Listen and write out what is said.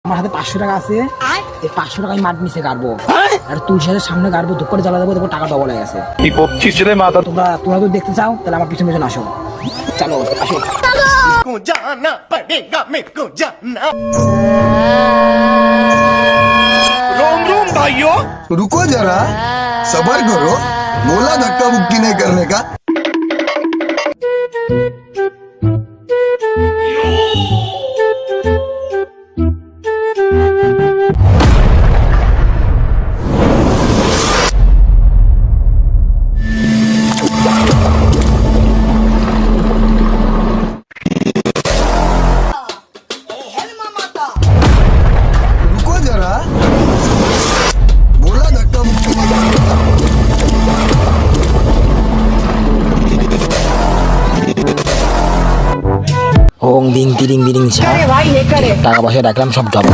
আমার হাতে 500 টাকা আছে, এই 500 টাকা আমি মাঠ নিচে গাড়বো আর তুলসীর সামনে গাড়বো, দুঃখ করে জ্বালা দেবো, দেখবো টাকা ডবল হয়ে গেছে। তোমরা তো দেখতে চাও, তাহলে আমার পিছনে পিছনে আসো। চলো আসো। रुको जरा, सबर करो, बोला धक्का मुक्की नहीं करने का। रुको जरा, बोला धक्का मुक्की नहीं करने का। হোং ডিং তিরিং বিরিং ছা, টাকা পয়সা রাখলাম সব জমা।